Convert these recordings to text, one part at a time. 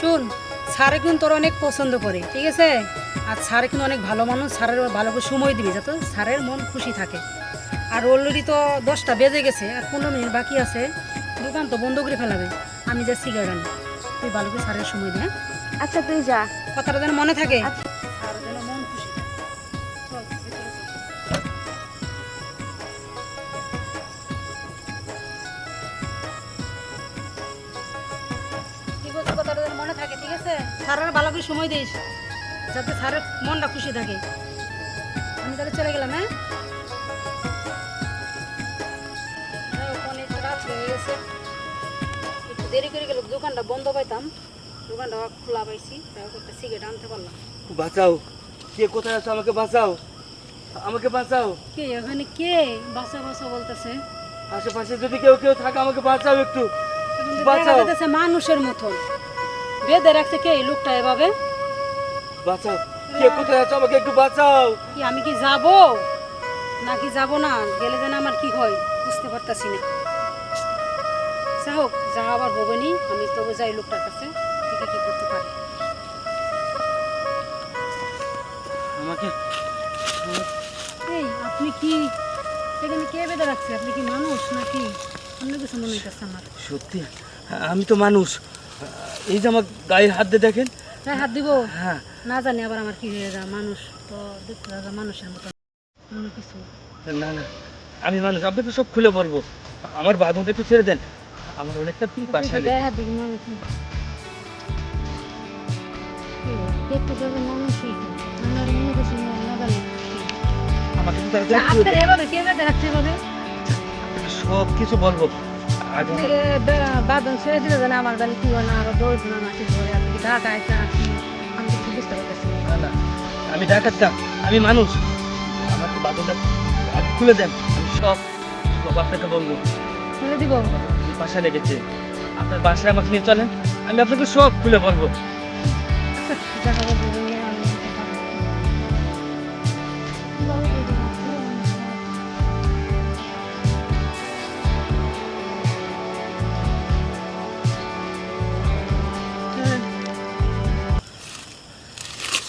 শুন, স্যারে কিন্তু তোর অনেক পছন্দ করে, ঠিক আছে? আর স্যারে কিন্তু অনেক ভালো মানুষ, স্যারের ভালো করে সময় দিবি যাতে স্যারের মন খুশি থাকে। আর অলরেডি তো 10টা বেজে গেছে, আর 15 মিনিট বাকি আছে, দোকান তো বন্ধ করে ফেলাবে। আমি যা সিগারেট আনি, তুই ভালো করে স্যারের সময় দে, হ্যাঁ? আচ্ছা তুই যা। কথাটা যেন মনে থাকে। আচ্ছা। স্যার যেন মন খুশি থাকে। চল, ভেতরে চল। কি বলছো, কথাটা যেন মনে থাকে, ঠিক আছে? স্যারের ভালো করে সময় দিস যাতে স্যারের মনটা খুশি থাকে। আমি তাহলে চলে গেলাম, হ্যাঁ? অনেক রাত হয়ে গেছে, একটু দেরি করে গেলে দোকানটা বন্ধ পাইতাম, দোকানটা খোলা পাইছি, তাই একটা সিগারেট আনতে পারলাম। বাঁচাও, কে কোথায় আছো? আমাকে বাঁচাও, আমাকে বাঁচাও। কে এখানে? কে বাসা বাসা বলতেছে? আশেপাশে যদি কেউ কেউ থাকে আমাকে বাঁচাও একটু, বাঁচাও, মানুষের মতন বেঁধে রাখছে কে এই লোকটা এভাবে? বাঁচাও, কে কোথায় আছো? আমাকে একটু বাঁচাও। কি আমি কি যাব নাকি যাব না? গেলে যেন আমার কি হয় বুঝতে পারতাছি না। যা হোক, যা আবার হবেনি, আমি তবে যাই লোকটার কাছে, ঠিক কি করতে পারি। আমাকে এই আপনি কি এখানে কে বেঁধে রাখছে? আপনি কি মানুষ নাকি অন্য কিছু মনে হইতেছে আমার? সত্যি আমি তো মানুষ। এই যে আমার গায়ে হাত দিয়ে দেখেন। তাই হাত দিব? হ্যাঁ। না জানি আবার আমার কি হয়ে যায়। মানুষ তো দেখতে লাগা মানুষের মতো অন্য কিছু। না না, আমি মানুষ, আপনাকে সব খুলে বলবো। আমার বাঁধনটা একটু ছেড়ে দেন, আমার অনেকটা পিপাসা লেগেছে। গায়ে হাত দিবি মানুষ দেখতে যাবে মানুষই আমার মনে কিছু না জানি। আমাকে একটু তাড়াতাড়ি খুলে আপনার দেন। এভাবে কে বেঁধে রাখছে এভাবে? আপনাকে সব কিছু বলবো। আগে বাদন ছেড়ে দিলে জানে আমার জানি কি হয় না, আরো দৌড় না না কিছু করে। আপনি কি ঢাকা একটা আসি? আমি কিছু বুঝতে পারতেছি না। না না, আমি ডাকাতাম, আমি মানুষ। আমাকে বাঁধনটা আগে খুলে দেন, আমি সব সব আপনাকে বলবো। খুলে দিব? বাসা লেগেছে, আপনার বাসায় আমাকে নিয়ে চলেন, আমি আপনাকে সব খুলে বলবো। দেখা করবো আমি।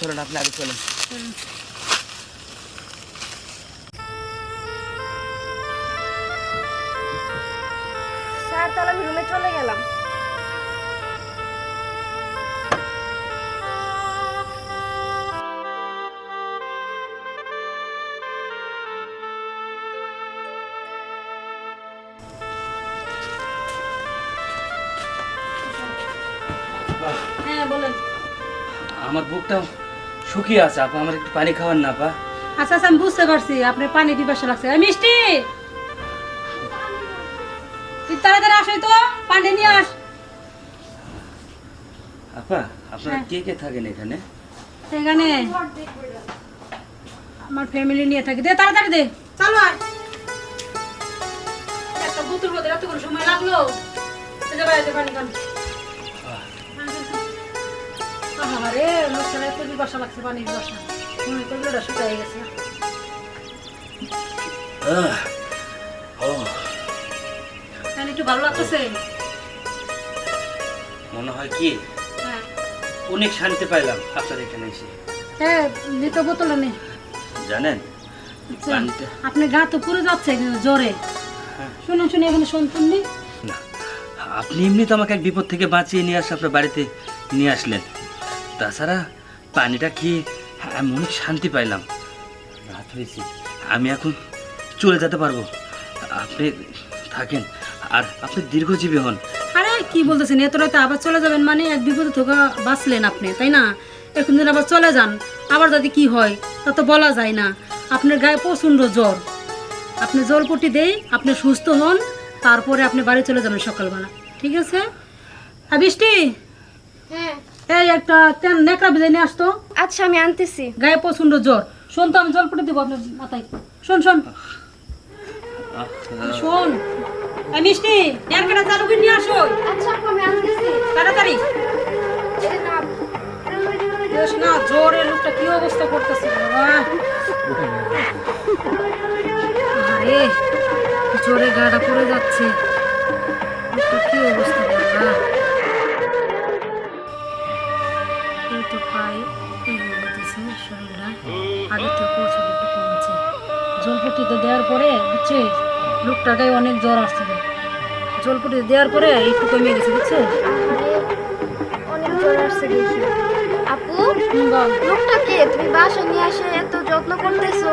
চলেন, আপনি আগে চলেন। স্যার তাহলে আমি রুমে চলে গেলাম। হ্যাঁ বলেন। আমার বুকটা শুকিয়ে আছে আপা, আমার একটু পানি খাওয়ান না আপা। আচ্ছা আচ্ছা, আমি বুঝতে পারছি আপনার পানি পিপাসা লাগছে। এই মিষ্টি, তুই তাড়াতাড়ি আসো তো, পানি নিয়ে আস। আপা, আপনারা হ্যাঁ। কে কে থাকেন এখানে? এখানে আমার ফ্যামিলি নিয়ে থাকি। দে তাড়াতাড়ি দে, চালো আয়। একটা বোতল বোতল এত করে সময় লাগলো। এই যে বাইরে পানি খান। আরে লোকটা এত পিপাসা লাগছে, পানির পিপাসা মনে করলে ওটা শুকিয়ে গেছে। এখন একটু ভালো লাগতেছে? মনে হয় কি হ্যাঁ অনেক শান্তি পাইলাম আপনার এখানে এসে। হ্যাঁ, নিতে বোতলে নে। জানেন আচ্ছা, পানিটা, আপনার গা তো পুরো যাচ্ছে জ্বরে। শুনুন শুনে এখানে শুনতেন নি? না আপনি এমনি তো আমাকে এক বিপদ থেকে বাঁচিয়ে নিয়ে আসে আপনার বাড়িতে নিয়ে আসলেন। তাছাড়া পানিটা খেয়ে আমি অনেক শান্তি পাইলাম। রাত হয়েছে, আমি এখন চলে যেতে পারবো। আপনি থাকেন আর আপনি দীর্ঘজীবী হন। আরে কি বলতেছেন, এত রাতে আবার চলে যাবেন? মানে এক বিপদে থেকে বাঁচলেন আপনি, তাই না? এখন দিন আবার চলে যান, আবার যদি কি হয় তা তো বলা যায় না। আপনার গায়ে প্রচণ্ড জ্বর, আপনি জলপট্টি দেই, আপনি সুস্থ হন, তারপরে আপনি বাড়ি চলে যাবেন সকালবেলা, ঠিক আছে? আর বৃষ্টি, হ্যাঁ এই একটা নেকড়া ভিজে নিয়ে আসতো। আচ্ছা আমি আনতেছি। গায়ে প্রচণ্ড জ্বর। শোন তো, আমি জলপট্টি দেবো আপনার মাথায়। শোন শোন শোন, এই মিষ্টি, নেকড়াটা চালু করে নিয়ে আসো আচ্ছা আপু আমি আনতেছি। তাড়াতাড়ি। এই না বেশ না, জ্বরের লোকটা কি অবস্থা করতেছে বাবা। আরে জ্বরে গাটা পড়ে যাচ্ছে, লোকটা কি অবস্থা বাবা। আগের থেকে পৌঁছাতে একটু কমছে। জলপট্টিতে দেওয়ার পরে বুঝছিস লোকটার গায়ে অনেক জ্বর আসছিল, জলপট্টিতে দেওয়ার পরে একটু কমে গেছে বুঝছিস। আরে অনেক জ্বর আসছে দেখি। আপু বল। লোকটা কে? তুমি বাসা নিয়ে এসে এত যত্ন করতেছো,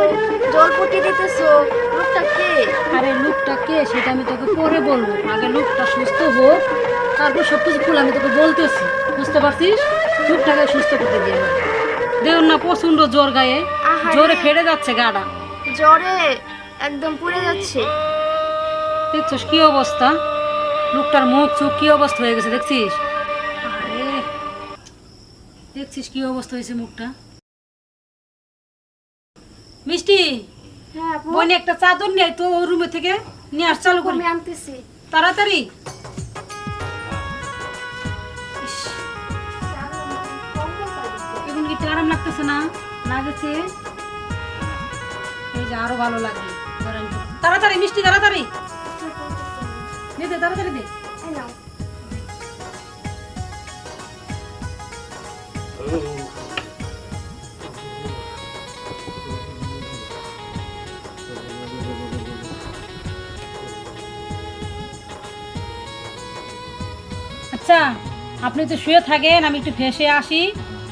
জলপটি দিতেছো, লোকটা কে? আরে লোকটা কে সেটা আমি তোকে পরে বলবো, আগে লোকটা সুস্থ হোক, তারপর সব কিছু খুলে আমি তোকে বলতেছি, বুঝতে পারছিস। লোকটাকে সুস্থ করতে দিয়ে দেখ না প্রচন্ড জ্বর গায়ে, আহারে। জ্বরে ফেটে যাচ্ছে গাটা, জ্বরে একদম পুড়ে যাচ্ছে। দেখছিস কি অবস্থা, লোকটার মুখ চোখ কি অবস্থা হয়ে গেছে দেখছিস। আরে দেখছিস কি অবস্থা হয়েছে মুখটা। মিষ্টি, হ্যাঁ আপু বোন একটা চাদর নিয়ে আয় তো ওর রুমে থেকে নিয়ে আস, চালু করি আমি আনতেছি। তাড়াতাড়ি। ইস, এখন কি একটু আরাম লাগতেছে না? লাগেছে, এই যে আরো ভালো লাগবে। ধরেন তো। তাড়াতাড়ি মিষ্টি, তাড়াতাড়ি দে দে, তাড়াতাড়ি দে। এই নাও। আচ্ছা আপনি তো শুয়ে থাকেন, আমি একটু ফ্রেশে আসি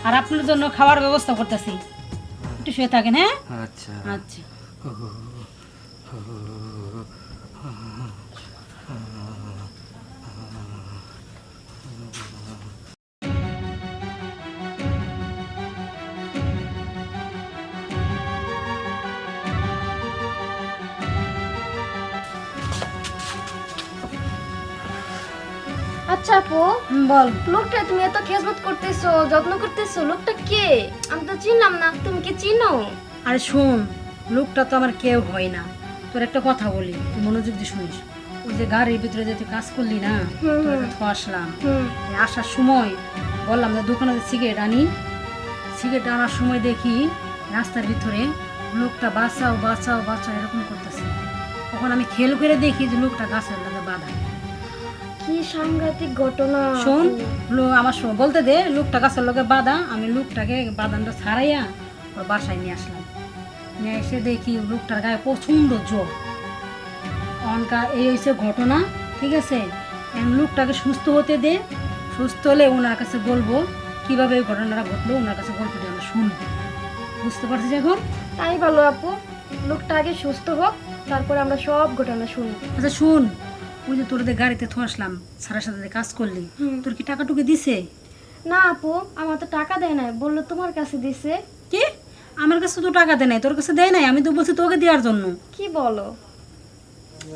আর আপনার জন্য খাওয়ার ব্যবস্থা করতেছি। একটু শুয়ে থাকেন, হ্যাঁ? আচ্ছা। আচ্ছা। আচ্ছা আপু বল। লোকটা তুমি এত খেজমত করতেছো, যত্ন করতেছো, লোকটা কে? আমি তো চিনলাম না, তুমি কি চিনো? আরে শোন, লোকটা তো আমার কেউ হয় না। তোর একটা কথা বলি, তুই মনোযোগ দিয়ে শুনিস। ওই যে গাড়ির ভিতরে যে তুই কাজ করলি না, হুম, তোর হুম। কাছে আসলাম। হুম। এই আসার সময় বললাম যে দোকানে সিগারেট আনি, সিগারেট আনার সময় দেখি রাস্তার ভিতরে লোকটা বাঁচাও বাঁচাও বাঁচাও এরকম করতেছে। তখন আমি খেয়াল করে দেখি যে লোকটা গাছের লাগে বাঁধা। কি সাংঘাতিক ঘটনা। শোন, আমার বলতে দে, লোকটা গাছের লগে বাঁধা। আমি লোকটাকে বাঁধানটা ছাড়াইয়া ওর বাসায় নিয়ে আসলাম। নিয়ে এসে দেখি লোকটার গায়ে প্রচণ্ড জ্বর। অনকা এই হয়েছে ঘটনা, ঠিক আছে। এখন লোকটাকে সুস্থ হতে দে, সুস্থ হলে ওনার কাছে বলবো কিভাবে এই ঘটনাটা ঘটলো, ওনার কাছে গল্পটি আমরা শুনবো, বুঝতে পারছিস এখন? তাই ভালো আপু, লোকটা আগে সুস্থ হোক, তারপরে আমরা সব ঘটনা শুনবো। আচ্ছা শুন, ওই যে তোর যে গাড়িতে থো আসলাম, সারা সাথে যে কাজ করলি, হুম। তোর কি টাকা টুকে দিছে? না আপু, আমার তো টাকা দেয় নাই, বললো তোমার কাছে দিছে। কি? আমার কাছে তো টাকা দেয় নাই, তোর কাছে দেয় নাই? আমি তো বলছি তোকে দেওয়ার জন্য। কি বলো?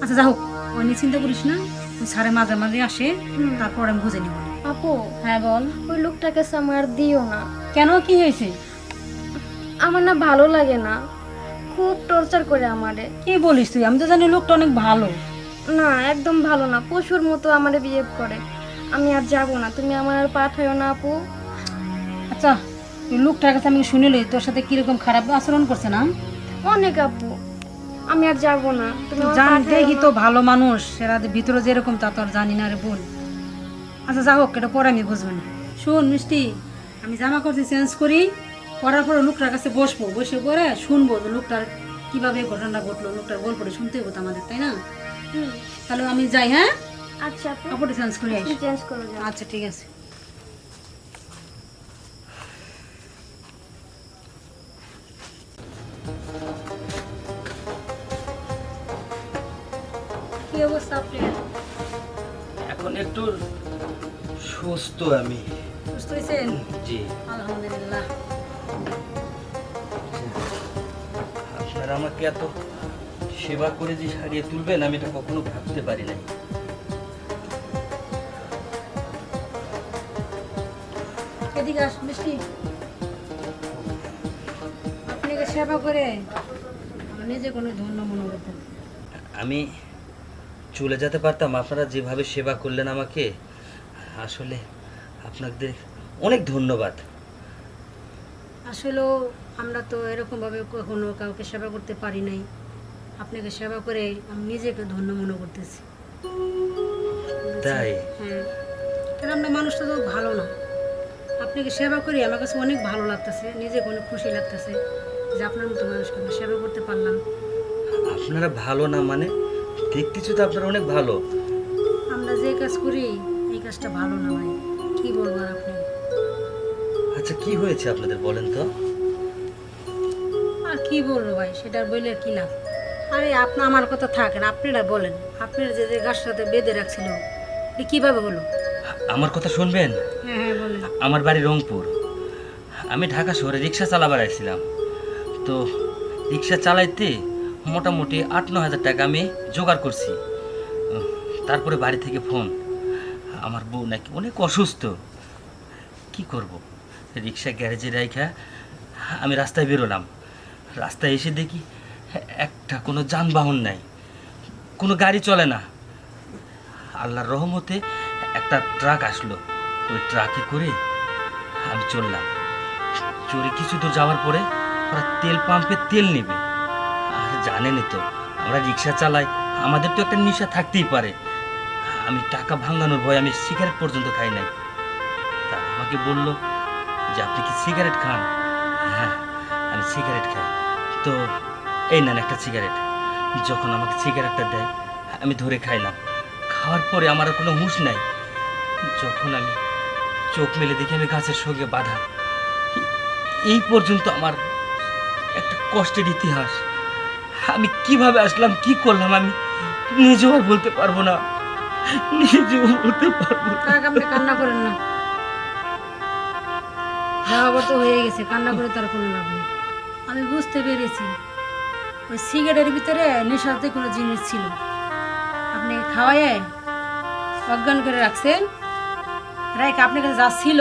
আচ্ছা যা হোক, ওই নিয়ে চিন্তা করিস না, ওই সারে মাঝে মাঝে আসে, হুম। তারপর আমি বুঝে নিব। আপু হ্যাঁ বল। ওই লোকটার কাছে আমার দিও না। কেন, কি হয়েছে? আমার না ভালো লাগে না, খুব টর্চার করে আমারে। কি বলিস তুই? আমি তো জানি লোকটা অনেক ভালো। না একদম ভালো না, পশুর মতো আমারে বিহেভ করে। আমি আর যাবো না, তুমি আমার আর পাঠাইও না আপু। আচ্ছা ওই লোকটার কাছে আমি শুনিলি তোর সাথে কিরকম খারাপ আচরণ করছে না? অনেক আপু, আমি আর যাবো না, তুমি আমার জান পাঠাইও দেখি না। তো ভালো মানুষ, সেরা ভিতরে যেরকম তা তো আর জানি না রে বোন। আচ্ছা যা হোক, এটা পরে আমি বুঝবো না। শোন মিষ্টি, আমি জামা কাপড় চেঞ্জ করি, করার পরে লোকটার কাছে বসবো, বসে পরে শুনবো যে লোকটার কিভাবে এই ঘটনাটা ঘটলো, লোকটার গল্পটা শুনতে হতো আমাদের, তাই না? হুম। তাহলে আমি যাই, হ্যাঁ? আচ্ছা আপু, কাপড়টা চেঞ্জ করে আসি। তুমি চেঞ্জ করো যাও। আচ্ছা ঠিক আছে। কি অবস্থা আপনার? এখন একটু সুস্থ আমি। সুস্থ হয়েছেন? জি। আলহামদুলিল্লাহ। আপনারা আমাকে এত সেবা করে যে সারিয়ে তুলবেন আমি এটা কখনো ভাবতে পারি নাই। এদিকে আস মিষ্টি, আপনাকে সেবা করে আমি নিজে কোনো ধন্য মনে করতাম। আমি চলে যেতে পারতাম, আপনারা যেভাবে সেবা করলেন আমাকে, আসলে আপনাদের অনেক ধন্যবাদ। আসলেও আমরা তো এরকমভাবে কখনো কাউকে সেবা করতে পারি নাই। আপনাকে সেবা করে আমি নিজেকে ধন্য মনে করতেছি। তাই? হ্যাঁ, কারণ আমরা মানুষটা তো ভালো না, আপনাকে সেবা করি আমার কাছে অনেক ভালো লাগতেছে, নিজেকে অনেক খুশি লাগতেছে। যে আপনার মতো মানুষকে আমরা সেবা করতে পারলাম। আপনারা ভালো না মানে? দেখতেছি তো আপনারা অনেক ভালো। আমরা যে কাজ করি এই কাজটা ভালো না ভাই, কি বলবো আর আপনি। আচ্ছা কি হয়েছে আপনাদের বলেন তো? আর কি বলবো ভাই, সেটা আর বললে কি লাভ। আরে আপনি আমার কথা থাকেন, আপনারা বলেন, আপনারা যে যে গাছটার সাথে বেঁধে রাখছিল এটা কিভাবে হলো? আমার কথা শুনবেন? হ্যাঁ হ্যাঁ বলেন। আমার বাড়ি রংপুর। আমি ঢাকা শহরে রিক্সা চালাবার আসছিলাম। তো রিক্সা চালাইতে মোটামুটি 8-9 হাজার টাকা আমি জোগাড় করছি। তারপরে বাড়ি থেকে ফোন, আমার বউ নাকি অনেক অসুস্থ। কি করব? রিক্সা গ্যারেজে রাইখা আমি রাস্তায় বেরোলাম। রাস্তায় এসে দেখি একটা কোনো যানবাহন নাই, কোনো গাড়ি চলে না। আল্লাহর রহমতে একটা ট্রাক আসলো, ওই ট্রাকে করে আমি চললাম। চড়ে কিছু দূর যাওয়ার পরে ওরা তেল পাম্পে তেল নেবে। আর জানেনই তো আমরা রিক্সা চালাই, আমাদের তো একটা নেশা থাকতেই পারে। আমি টাকা ভাঙানোর ভয় আমি সিগারেট পর্যন্ত খাই নাই। তারা আমাকে বলল যে আপনি কি সিগারেট খান? হ্যাঁ আমি সিগারেট খাই। তো এই নেন একটা সিগারেট। যখন আমাকে সিগারেটটা দেয় আমি ধরে খাইলাম। খাওয়ার পরে আমার আর কোনো হুঁশ নাই। যখন আমি চোখ মেলে দেখি আমি গাছের সঙ্গে বাঁধা। এই পর্যন্ত আমার একটা কষ্টের ইতিহাস। আমি কিভাবে আসলাম, কি করলাম আমি নিজেও আর বলতে পারবো না, নিজেও বলতে পারবো না। থাক, আপনি কান্না করেন না, যাওয়া তো হয়ে গেছে, কান্না করে তার কোনো লাভ নেই। আমি বুঝতে পেরেছি ওই সিগারেটের ভিতরে নেশাতে কোনো জিনিস ছিল, আপনি খাওয়ায় অজ্ঞান করে রাখছেন। রাইকা আপনার কাছে যা ছিল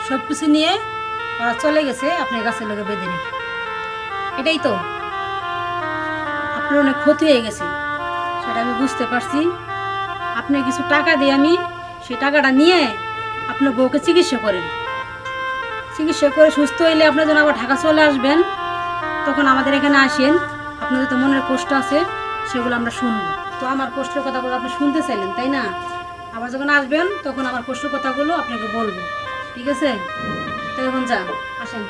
সব কিছু নিয়ে ওরা চলে গেছে আপনার গাছের লোকে বেঁধে রেখে। এটাই তো আপনার অনেক ক্ষতি হয়ে গেছে, সেটা আমি বুঝতে পারছি। আপনি কিছু টাকা দিয়ে আমি সেই টাকাটা নিয়ে আপনার বউকে চিকিৎসা করেন। চিকিৎসা করে সুস্থ হইলে আপনার জন্য আবার ঢাকা চলে আসবেন, তখন আমাদের এখানে আসেন। আপনাদের তো মনের কষ্ট আছে, সেগুলো আমরা শুনবো। তো আমার কষ্টের কথাগুলো আপনি শুনতে চাইলেন তাই না? আবার যখন আসবেন তখন আমার কষ্টের কথাগুলো আপনাকে বলবো, ঠিক আছে? তো এখন যান, আসেন।